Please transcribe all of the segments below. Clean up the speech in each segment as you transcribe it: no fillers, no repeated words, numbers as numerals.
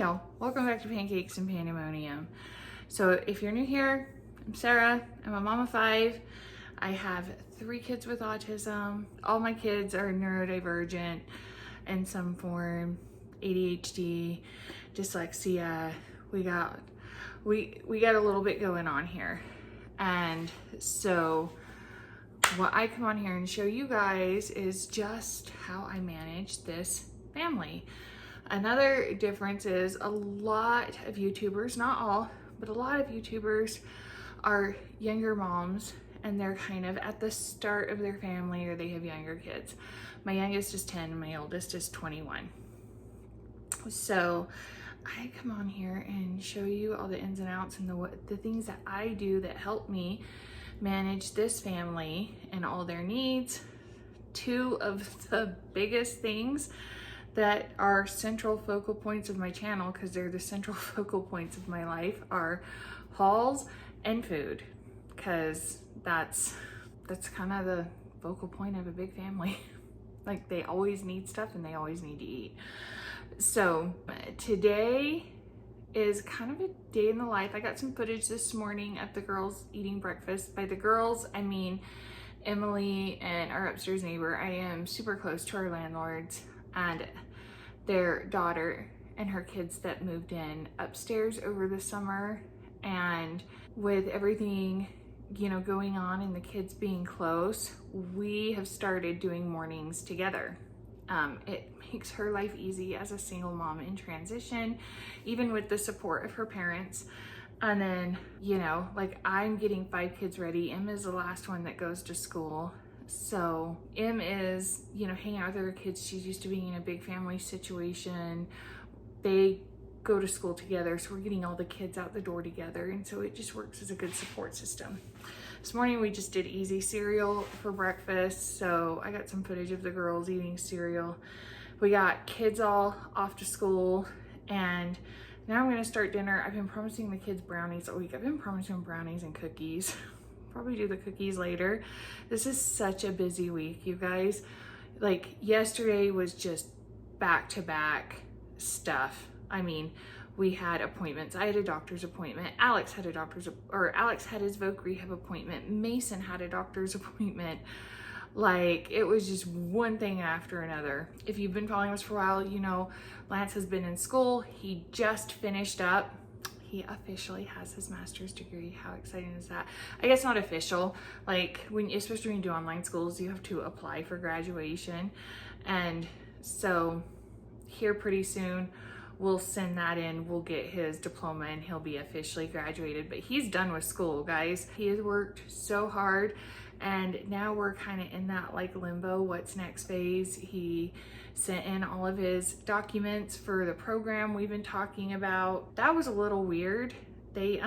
y'all, welcome back to Pancakes and Pandemonium. So if you're new here, I'm Sarah, I'm a mom of 5. I have 3 kids with autism. All my kids are neurodivergent in some form, ADHD, dyslexia. We got a little bit going on here. And so what I come on here and show you guys is just how I manage this family. Another difference is a lot of YouTubers, not all, but a lot of YouTubers are younger moms and they're kind of at the start of their family or they have younger kids. My youngest is 10 and my oldest is 21. So I come on here and show you all the ins and outs and the things that I do that help me manage this family and all their needs. 2 of the biggest things that are central focal points of my channel, because they're the central focal points of my life, are hauls and food, because that's kind of the focal point of a big family. Like, they always need stuff and they always need to eat. So today is kind of a day in the life. I got some footage this morning of the girls eating breakfast. By the girls, I mean Emily and our upstairs neighbor. I am super close to our landlords and their daughter and her kids that moved in upstairs over the summer. And with everything, you know, going on and the kids being close, we have started doing mornings together. It makes her life easy as a single mom in transition, even with the support of her parents. And then, you know, like, I'm getting 5 kids ready. Em is the last one that goes to school. So Em is, you know, hanging out with other kids. She's used to being in a big family situation. They go to school together. So we're getting all the kids out the door together. And so it just works as a good support system. This morning we just did easy cereal for breakfast. So I got some footage of the girls eating cereal. We got kids all off to school, and now I'm gonna start dinner. I've been promising the kids brownies all week. I've been promising them brownies and cookies. Probably do the cookies later. This is such a busy week, you guys. Like, yesterday was just back-to-back stuff. I mean, we had appointments. I had a doctor's appointment. Alex had his voc rehab appointment. Mason had a doctor's appointment. Like, it was just one thing after another. If you've been following us for a while, you know Lance has been in school. He just finished up. He officially has his master's degree. How exciting is that? I guess not official. Like, especially when you do online schools, you have to apply for graduation. And so here pretty soon, we'll send that in. We'll get his diploma and he'll be officially graduated. But he's done with school, guys. He has worked so hard. And now we're kind of in that like limbo, what's next phase. He sent in all of his documents for the program we've been talking about. That was a little weird. They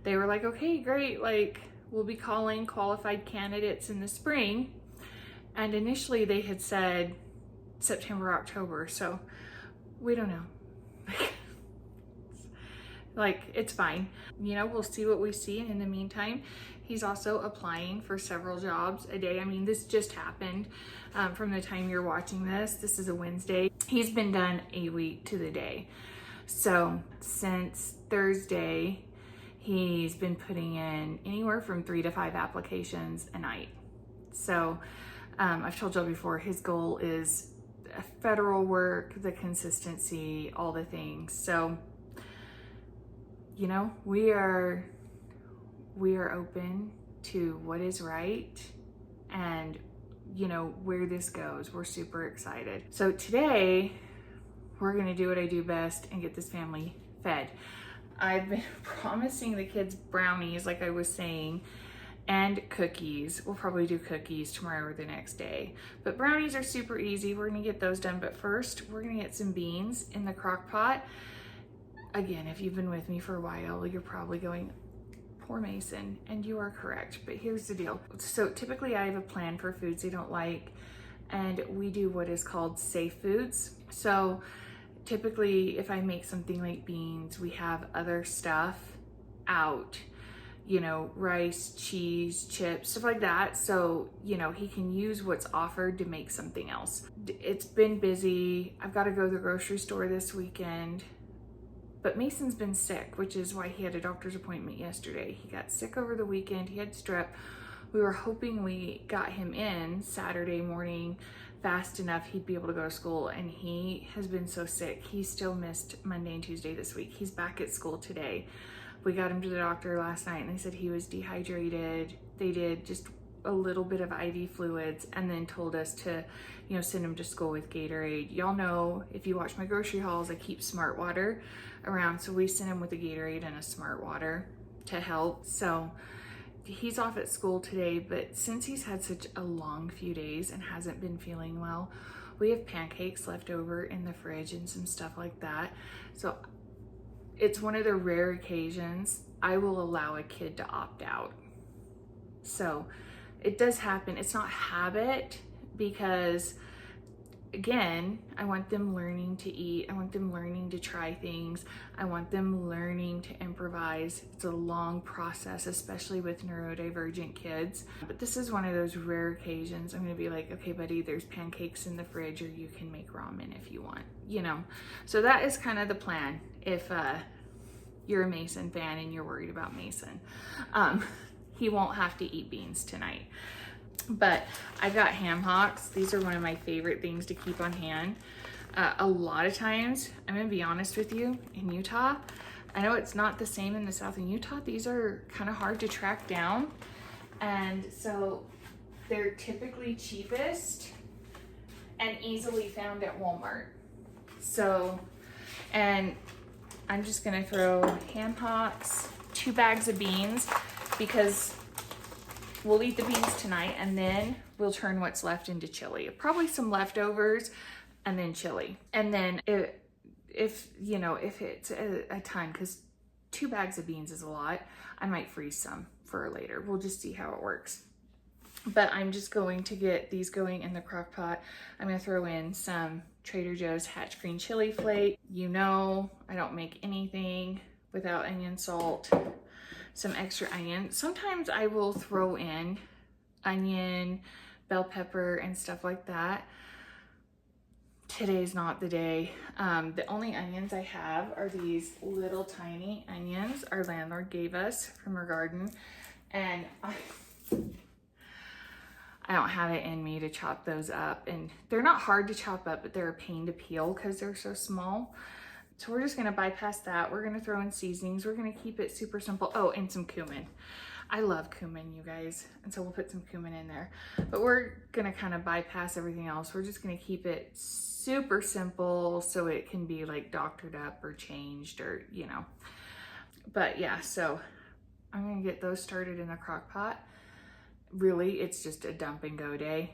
were like, okay, great, like, we'll be calling qualified candidates in the spring. And initially they had said September, October. So we don't know. Like, it's fine. You know, we'll see what we see. And in the meantime, he's also applying for several jobs a day. I mean, this just happened from the time you're watching this. This is a Wednesday. He's been done a week to the day. So since Thursday, he's been putting in anywhere from 3 to 5 applications a night. So I've told y'all before, his goal is federal work, the consistency, all the things. So, you know, we are open to what is right and, you know, where this goes. We're super excited. So today we're going to do what I do best and get this family fed. I've been promising the kids brownies, like I was saying, and cookies. We'll probably do cookies tomorrow or the next day. But brownies are super easy. We're going to get those done. But first, we're going to get some beans in the crock pot. Again, if you've been with me for a while, you're probably going, poor Mason, and you are correct. But here's the deal. So typically I have a plan for foods they don't like, and we do what is called safe foods. So typically if I make something like beans, we have other stuff out, you know, rice, cheese, chips, stuff like that. So, you know, he can use what's offered to make something else. It's been busy. I've got to go to the grocery store this weekend. But Mason's been sick, which is why he had a doctor's appointment yesterday. He got sick over the weekend. He had strep. We were hoping we got him in Saturday morning fast enough he'd be able to go to school, and he has been so sick. He still missed Monday and Tuesday this week. He's back at school today. We got him to the doctor last night and they said he was dehydrated. They did just a little bit of IV fluids and then told us to, you know, send him to school with Gatorade. Y'all know, if you watch my grocery hauls, I keep Smart Water around, so we sent him with a Gatorade and a Smart Water to help. So he's off at school today, but since he's had such a long few days and hasn't been feeling well, we have pancakes left over in the fridge and some stuff like that. So it's one of the rare occasions I will allow a kid to opt out. So it does happen. It's not habit, because again, I want them learning to eat. I want them learning to try things. I want them learning to improvise. It's a long process, especially with neurodivergent kids. But this is one of those rare occasions I'm gonna be like, okay, buddy, there's pancakes in the fridge, or you can make ramen if you want, you know? So that is kind of the plan if you're a Mason fan and you're worried about Mason. He won't have to eat beans tonight. But I've got ham hocks. These are one of my favorite things to keep on hand. A lot of times, I'm gonna be honest with you, in Utah, I know it's not the same in the South. In Utah, these are kind of hard to track down. And so they're typically cheapest and easily found at Walmart. So, and I'm just gonna throw ham hocks, 2 bags of beans, because we'll eat the beans tonight and then we'll turn what's left into chili. Probably some leftovers and then chili. And then if you know, if it's a ton, because 2 bags of beans is a lot, I might freeze some for later. We'll just see how it works. But I'm just going to get these going in the crock pot. I'm gonna throw in some Trader Joe's Hatch Green Chili Flake. You know, I don't make anything without onion salt. Some extra onion. Sometimes I will throw in onion, bell pepper, and stuff like that. Today's not the day. The only onions I have are these little tiny onions our landlord gave us from her garden. And I don't have it in me to chop those up. And they're not hard to chop up, but they're a pain to peel because they're so small. So we're just gonna bypass that. We're gonna throw in seasonings. We're gonna keep it super simple. Oh, and some cumin. I love cumin, you guys. And so we'll put some cumin in there. But we're gonna kind of bypass everything else. We're just gonna keep it super simple so it can be like doctored up or changed, or, you know. But yeah, so I'm gonna get those started in the crock pot. Really, it's just a dump and go day.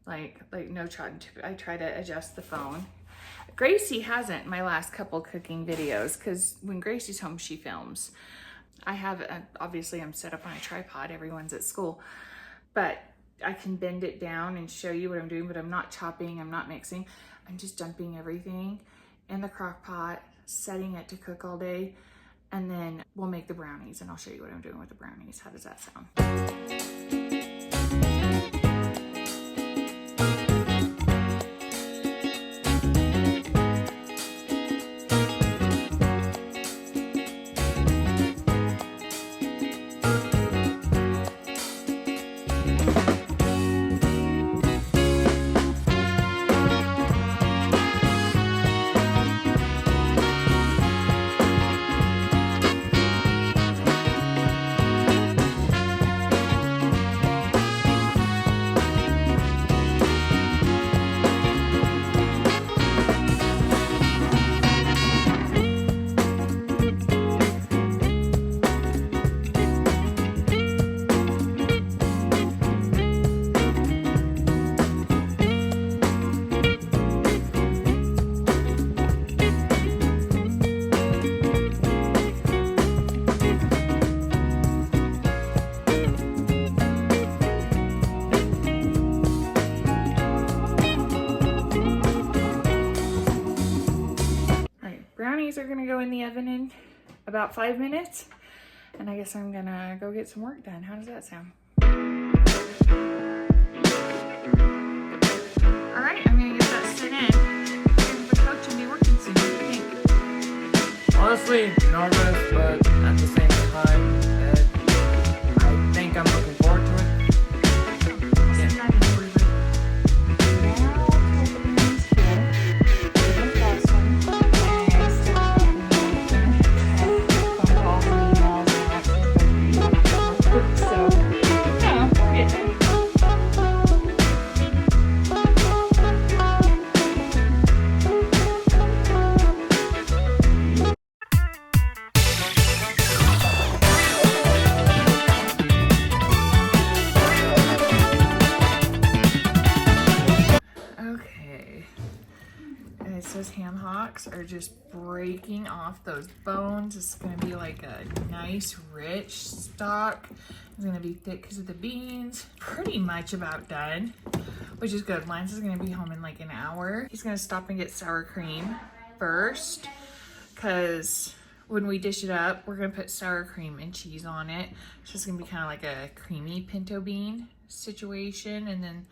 Like no trying to, I try to adjust the phone. Gracie hasn't my last couple cooking videos, because when Gracie's home, she films. I have, obviously I'm set up on a tripod, everyone's at school, but I can bend it down and show you what I'm doing, but I'm not chopping, I'm not mixing. I'm just dumping everything in the crock pot, setting it to cook all day, and then we'll make the brownies, and I'll show you what I'm doing with the brownies. How does that sound? Are gonna go in the oven in about 5 minutes, and I guess I'm gonna go get some work done. How does that sound? All right, I'm gonna get that sent in. Get the couch and be working soon. What do you think? Well, honestly nervous, but at the same time, I think I'm looking forward to it. Okay, guys, those ham hocks are just breaking off those bones. It's gonna be like a nice rich stock. It's gonna be thick because of the beans. Pretty much about done, which is good. Lance is gonna be home in like an hour. He's gonna stop and get sour cream first, because when we dish it up, we're gonna put sour cream and cheese on it. So it's gonna be kind of like a creamy pinto bean situation. And then,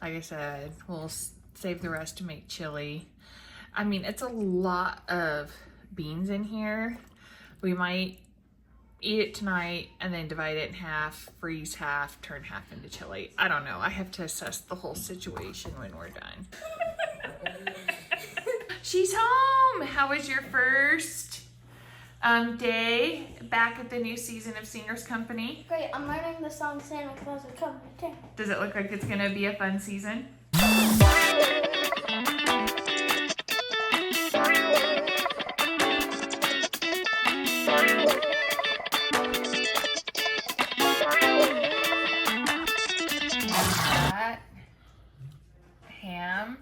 like I said, we'll save the rest to make chili. I mean, it's a lot of beans in here. We might eat it tonight and then divide it in half, freeze half, turn half into chili. I don't know. I have to assess the whole situation when we're done. She's home. How was your first day back at the new season of Singers Company? Great, I'm learning the song Santa Claus is Coming to Town. Does it look like it's gonna be a fun season? That ham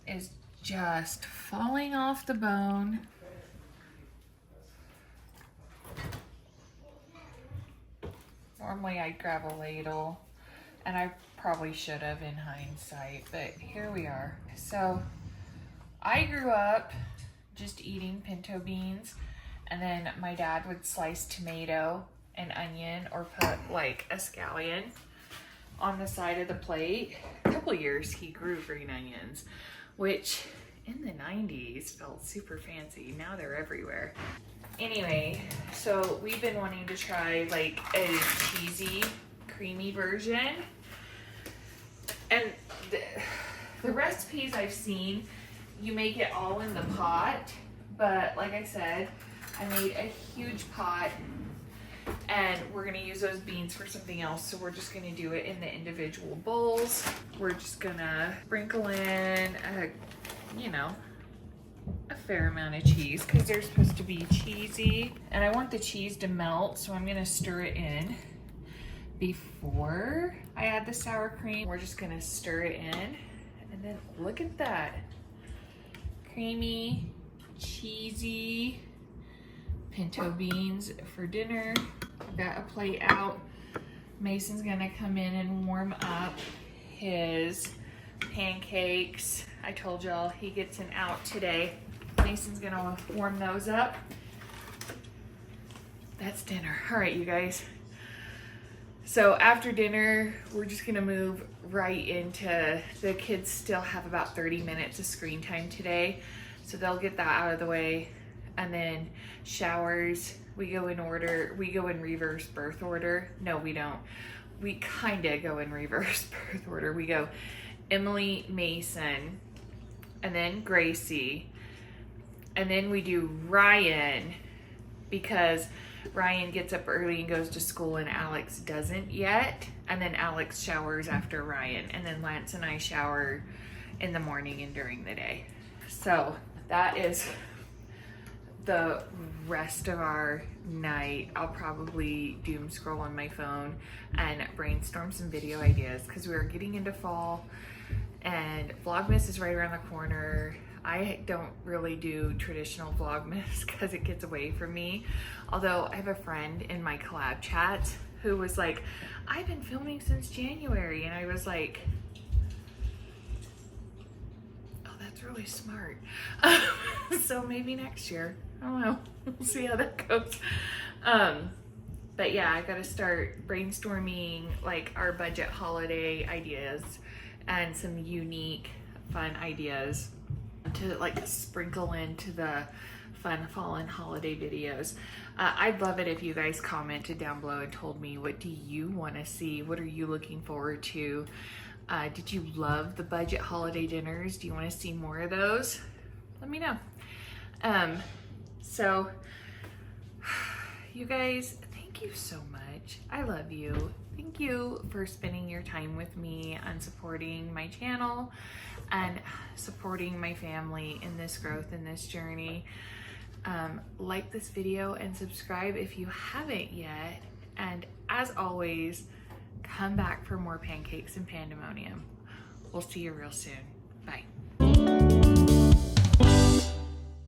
is just falling off the bone. Normally I'd grab a ladle, and I probably should have in hindsight, but here we are. So I grew up just eating pinto beans, and then my dad would slice tomato and onion or put like a scallion on the side of the plate. A couple years he grew green onions, which in the 90s felt super fancy. Now they're everywhere. Anyway, so we've been wanting to try like a cheesy, creamy version. And the recipes I've seen, you make it all in the pot. But like I said, I made a huge pot, and we're gonna use those beans for something else. So we're just gonna do it in the individual bowls. We're just gonna sprinkle in a fair amount of cheese, because they're supposed to be cheesy. And I want the cheese to melt, so I'm gonna stir it in before I add the sour cream. We're just gonna stir it in, and then look at that. Creamy, cheesy pinto beans for dinner. I've got a plate out. Mason's gonna come in and warm up his pancakes. I told y'all he gets an out today. Mason's gonna warm those up. That's dinner. All right, you guys. So after dinner, we're just gonna move right into, the kids still have about 30 minutes of screen time today. So they'll get that out of the way. And then showers, we go in reverse birth order. No, we don't. We kinda go in reverse birth order. We go Emily, Mason, and then Gracie. And then we do Ryan, because Ryan gets up early and goes to school and Alex doesn't yet. And then Alex showers after Ryan. And then Lance and I shower in the morning and during the day. So that is the rest of our night. I'll probably doom scroll on my phone and brainstorm some video ideas, because we're getting into fall and Vlogmas is right around the corner. I don't really do traditional Vlogmas because it gets away from me. Although I have a friend in my collab chat who was like, I've been filming since January. And I was like, oh, that's really smart. So maybe next year. I don't know. We'll see how that goes. But yeah, I gotta start brainstorming like our budget holiday ideas and some unique, fun ideas. to like sprinkle into the fun fall and holiday videos. I'd love it if you guys commented down below and told me, what do you want to see? What are you looking forward to? Did you love the budget holiday dinners? Do you want to see more of those? Let me know. So you guys, thank you so much. I love you. Thank you for spending your time with me and supporting my channel and supporting my family in this growth, in this journey. Like this video and subscribe if you haven't yet. And as always, come back for more Pancakes and Pandemonium. We'll see you real soon. Bye.